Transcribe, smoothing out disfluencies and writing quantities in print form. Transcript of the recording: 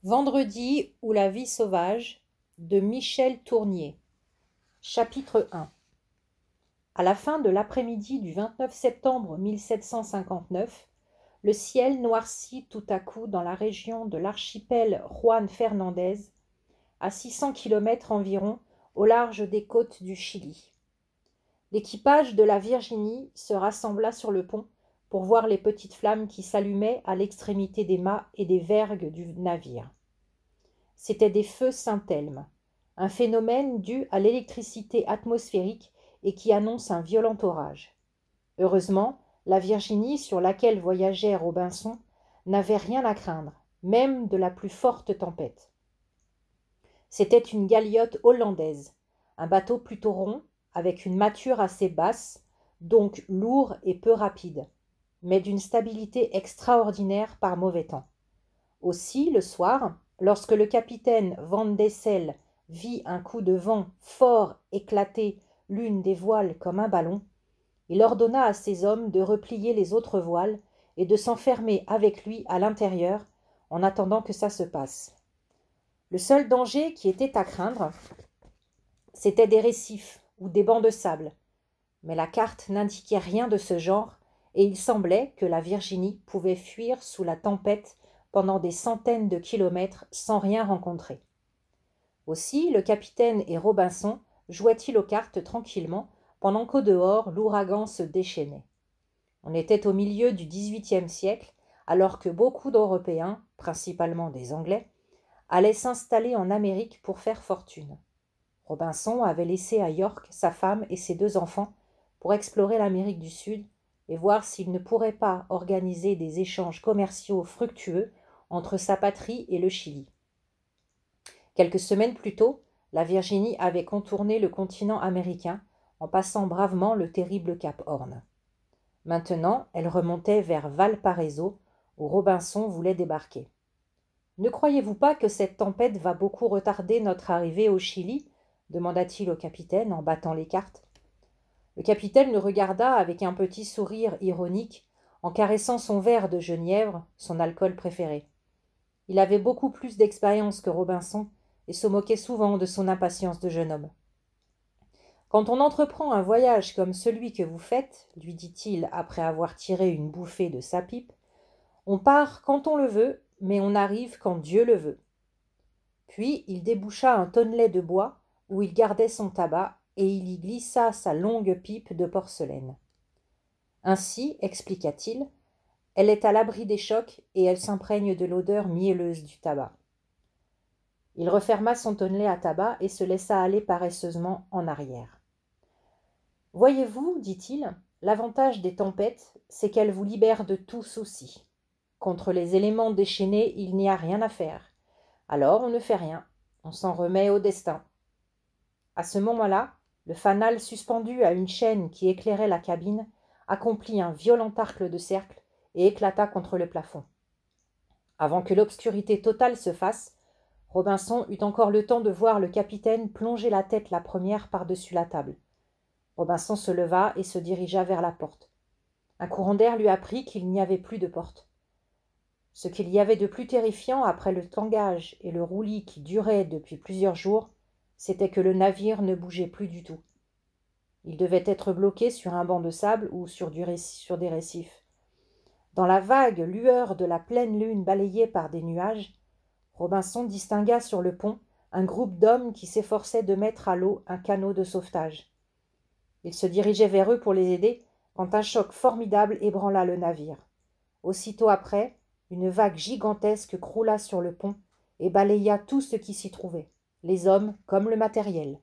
Vendredi ou la vie sauvage de Michel Tournier. Chapitre 1. À la fin de l'après-midi du 29 septembre 1759, le ciel noircit tout à coup dans la région de l'archipel Juan Fernandez, à 600 kilomètres environ au large des côtes du Chili. L'équipage de la Virginie se rassembla sur le pont pour voir les petites flammes qui s'allumaient à l'extrémité des mâts et des vergues du navire. C'étaient des feux Saint-Elme, un phénomène dû à l'électricité atmosphérique et qui annonce un violent orage. Heureusement, la Virginie, sur laquelle voyageait Robinson, n'avait rien à craindre, même de la plus forte tempête. C'était une galiote hollandaise, un bateau plutôt rond, avec une mâture assez basse, donc lourd et peu rapide, mais d'une stabilité extraordinaire par mauvais temps. Aussi, le soir, lorsque le capitaine Van Dessel vit un coup de vent fort éclater l'une des voiles comme un ballon, il ordonna à ses hommes de replier les autres voiles et de s'enfermer avec lui à l'intérieur en attendant que ça se passe. Le seul danger qui était à craindre, c'était des récifs ou des bancs de sable, mais la carte n'indiquait rien de ce genre et il semblait que la Virginie pouvait fuir sous la tempête pendant des centaines de kilomètres sans rien rencontrer. Aussi, le capitaine et Robinson jouaient-ils aux cartes tranquillement pendant qu'au dehors l'ouragan se déchaînait. On était au milieu du XVIIIe siècle, alors que beaucoup d'Européens, principalement des Anglais, allaient s'installer en Amérique pour faire fortune. Robinson avait laissé à York sa femme et ses 2 enfants pour explorer l'Amérique du Sud et voir s'il ne pourrait pas organiser des échanges commerciaux fructueux entre sa patrie et le Chili. Quelques semaines plus tôt, la Virginie avait contourné le continent américain en passant bravement le terrible cap Horn. Maintenant, elle remontait vers Valparaiso, où Robinson voulait débarquer. « Ne croyez-vous pas que cette tempête va beaucoup retarder notre arrivée au Chili ?» demanda-t-il au capitaine en battant les cartes. Le capitaine le regarda avec un petit sourire ironique en caressant son verre de genièvre, son alcool préféré. Il avait beaucoup plus d'expérience que Robinson et se moquait souvent de son impatience de jeune homme. « Quand on entreprend un voyage comme celui que vous faites, lui dit-il après avoir tiré une bouffée de sa pipe, on part quand on le veut, mais on arrive quand Dieu le veut. » Puis il déboucha un tonnelet de bois où il gardait son tabac et il y glissa sa longue pipe de porcelaine. Ainsi, expliqua-t-il, elle est à l'abri des chocs et elle s'imprègne de l'odeur mielleuse du tabac. Il referma son tonnelet à tabac et se laissa aller paresseusement en arrière. « Voyez-vous, dit-il, l'avantage des tempêtes, c'est qu'elles vous libèrent de tout souci. Contre les éléments déchaînés, il n'y a rien à faire. Alors on ne fait rien, on s'en remet au destin. » À ce moment-là, le fanal suspendu à une chaîne qui éclairait la cabine accomplit un violent arc de cercle et éclata contre le plafond. Avant que l'obscurité totale se fasse, Robinson eut encore le temps de voir le capitaine plonger la tête la première par-dessus la table. Robinson se leva et se dirigea vers la porte. Un courant d'air lui apprit qu'il n'y avait plus de porte. Ce qu'il y avait de plus terrifiant après le tangage et le roulis qui duraient depuis plusieurs jours, c'était que le navire ne bougeait plus du tout. Il devait être bloqué sur un banc de sable ou sur des récifs. Dans la vague lueur de la pleine lune balayée par des nuages, Robinson distingua sur le pont un groupe d'hommes qui s'efforçaient de mettre à l'eau un canot de sauvetage. Il se dirigeait vers eux pour les aider quand un choc formidable ébranla le navire. Aussitôt après, une vague gigantesque croula sur le pont et balaya tout ce qui s'y trouvait, les hommes comme le matériel.